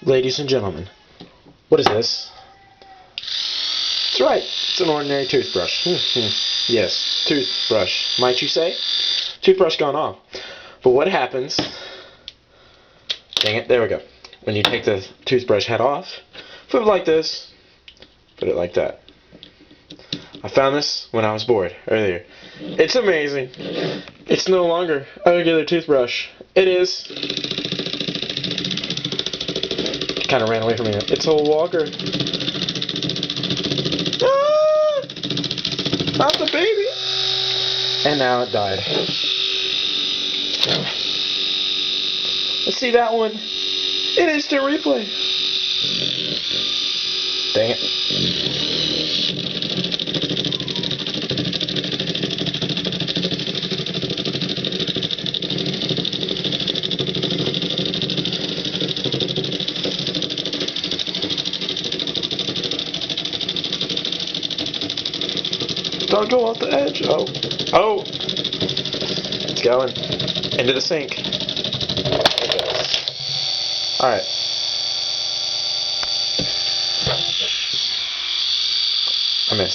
Ladies and gentlemen, what is this? That's right, it's an ordinary toothbrush. Yes, toothbrush, might you say? Toothbrush gone off. But what happens, dang it, there we go. When you take the toothbrush head off, flip it like this, put it like that. I found this when I was bored earlier. It's amazing. It's no longer a regular toothbrush. It is. It kind of ran away from me. It's a walker. Ah! Not the baby. And now it died. Let's see that one. It instant replay. Dang it. Don't go off the edge. Oh. Oh. It's going. Into the sink. It goes. Alright. I missed.